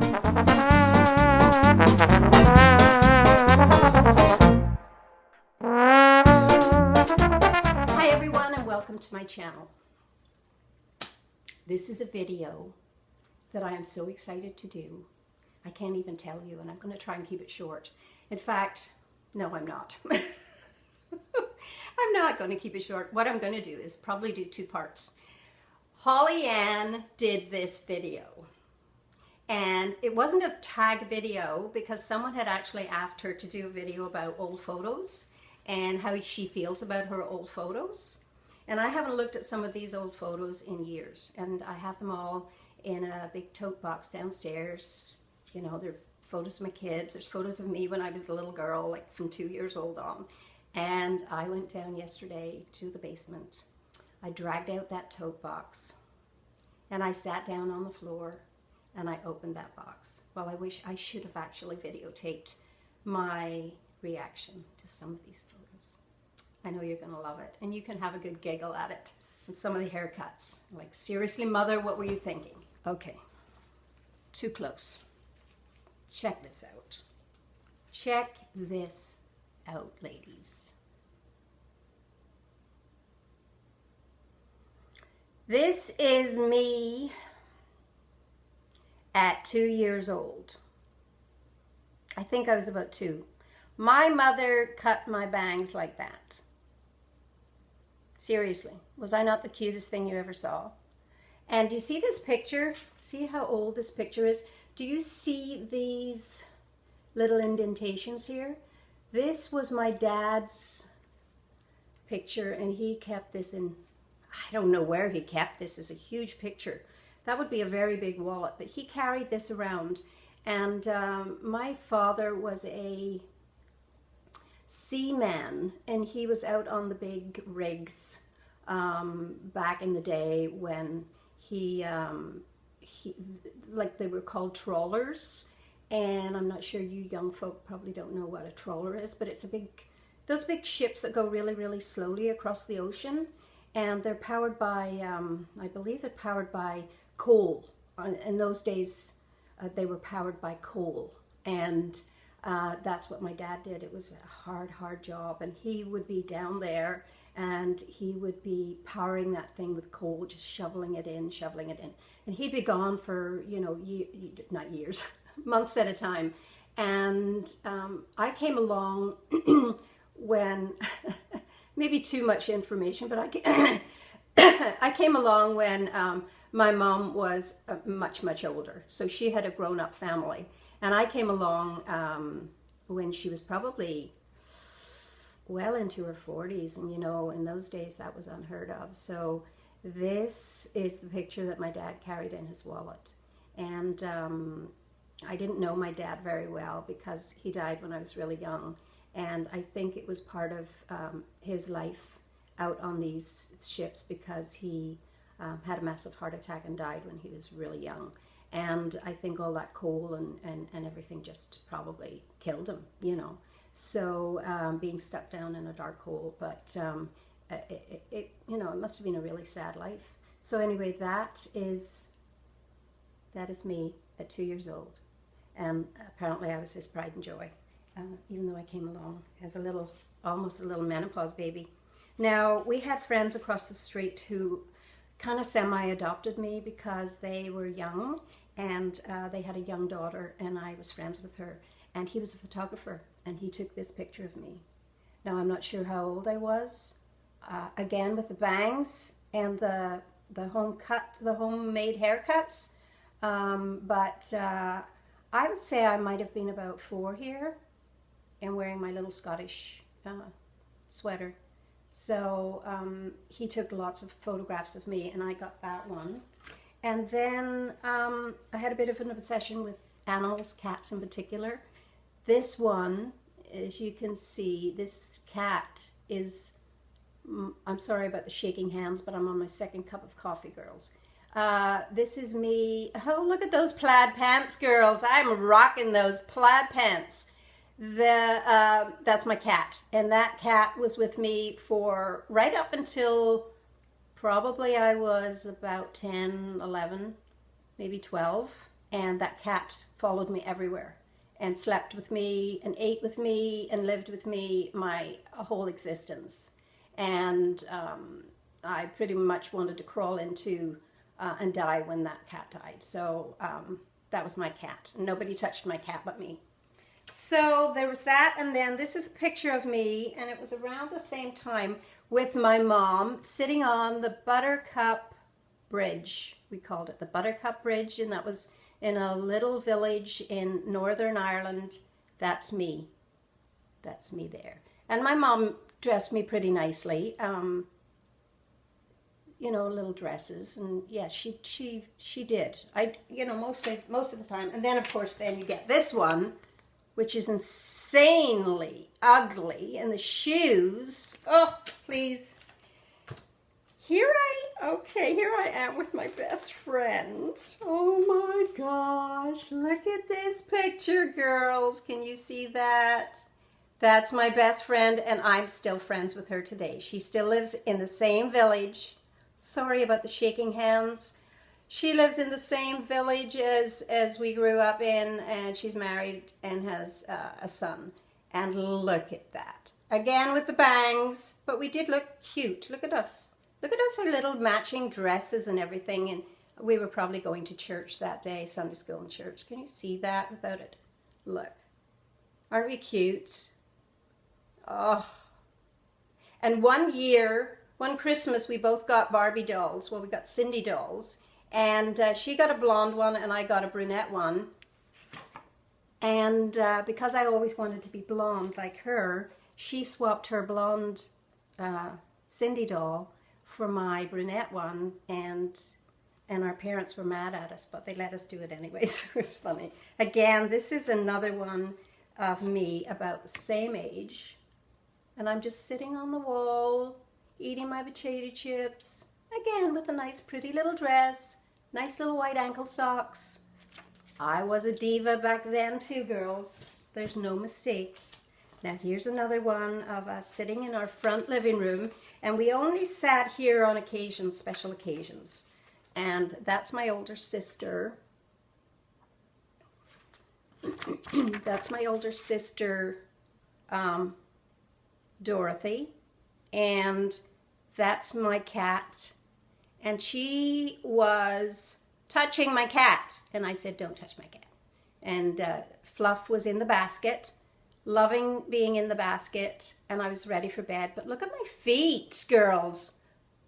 Hi everyone and welcome to my channel. This is a video that I am so excited to do. I can't even tell you, and I'm going to try and keep it short. In fact, no, I'm not. I'm not going to keep it short. What I'm going to do is probably do two parts. Holly Ann did this video, and it wasn't a tag video because someone had actually asked her to do a video about old photos and how she feels about her old photos. And I haven't looked at some of these old photos in years, and I have them all in a big tote box downstairs. You know, there are photos of my kids, there's photos of me when I was a little girl, like from 2 years old on. And I went down yesterday to the basement. I dragged out that tote box and I sat down on the floor and I opened that box. Well, I wish I should have actually videotaped my reaction to some of these photos. I know you're gonna love it, and you can have a good giggle at it. And some of the haircuts, like, seriously, mother, what were you thinking? Okay, too close. Check this out. Check this out, ladies. This is me at 2 years old. I think I was about 2. My mother cut my bangs like that. Seriously, was I not the cutest thing you ever saw? And do you see this picture? See how old this picture is? Do you see these little indentations here? This was my dad's picture, and he kept this in, I don't know where he kept this. It's a huge picture. That would be a very big wallet, but he carried this around. And my father was a seaman, and he was out on the big rigs back in the day when he like, they were called trawlers. And I'm not sure you young folk probably don't know what a trawler is, but it's a big, those big ships that go really, really slowly across the ocean. And they're powered by, I believe they're powered by coal. In those days, they were powered by coal. And that's what my dad did. It was a hard, hard job. And he would be down there and he would be powering that thing with coal, just shoveling it in, shoveling it in. And he'd be gone for, you know, not years, months at a time. And I came along when, maybe too much information, but I came along when my mom was much, much older. So she had a grown-up family. And I came along when she was probably well into her 40s. And, you know, in those days that was unheard of. So this is the picture that my dad carried in his wallet. And I didn't know my dad very well because he died when I was really young. And I think it was part of his life out on these ships because he had a massive heart attack and died when he was really young. And I think all that coal and everything just probably killed him, you know. So being stuck down in a dark hole, but it you know, it must have been a really sad life. So anyway, that is me at 2 years old. And apparently I was his pride and joy. Even though I came along as a little, almost a little menopause baby. Now, we had friends across the street who kind of semi-adopted me because they were young and they had a young daughter, and I was friends with her. And he was a photographer, and he took this picture of me. Now, I'm not sure how old I was. Again, with the bangs and the homemade haircuts. But I would say I might have been about 4 here, and wearing my little Scottish sweater. So he took lots of photographs of me, and I got that one. And then I had a bit of an obsession with animals, cats in particular. This one, as you can see, this cat is, I'm sorry about the shaking hands, but I'm on my second cup of coffee, girls. This is me. Oh, look at those plaid pants, girls. I'm rocking those plaid pants. That's my cat, and that cat was with me for right up until probably I was about 10, 11, maybe 12. and that cat followed me everywhere and slept with me and ate with me and lived with me my whole existence. And I pretty much wanted to crawl into and die when that cat died. So that was my cat. Nobody touched my cat but me. So there was that, and then this is a picture of me, and it was around the same time with my mom sitting on the Buttercup Bridge. We called it the Buttercup Bridge, and that was in a little village in Northern Ireland. That's me. That's me there. And my mom dressed me pretty nicely. You know, little dresses, and yeah, she did. You know, most of the time. And then of course, then you get this one, which is insanely ugly, and the shoes. Oh, please. Here I am with my best friend. Oh my gosh, look at this picture, girls. Can you see that? That's my best friend, and I'm still friends with her today. She still lives in the same village. Sorry about the shaking hands. She lives in the same village as we grew up in, and she's married and has a son. And look at that. Again with the bangs, but we did look cute. Look at us. Look at us, our little matching dresses and everything. And we were probably going to church that day, Sunday school and church. Can you see that without it? Look. Aren't we cute? Oh. And one Christmas, we both got Barbie dolls. Well, we got Cindy dolls. And she got a blonde one and I got a brunette one. And because I always wanted to be blonde like her, she swapped her blonde Cindy doll for my brunette one. And our parents were mad at us, but they let us do it anyways. It was funny. Again, this is another one of me about the same age. And I'm just sitting on the wall, eating my potato chips. Again, with a nice pretty little dress, nice little white ankle socks. I was a diva back then too, girls. There's no mistake. Now here's another one of us sitting in our front living room, and we only sat here on occasions, special occasions. And that's my older sister. That's my older sister, Dorothy. And that's my cat. And she was touching my cat. And I said, don't touch my cat. And Fluff was in the basket, loving being in the basket. And I was ready for bed. But look at my feet, girls.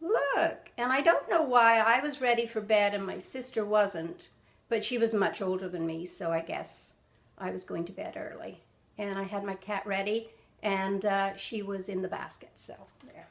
Look. And I don't know why I was ready for bed and my sister wasn't. But she was much older than me, so I guess I was going to bed early. And I had my cat ready, and she was in the basket. So there.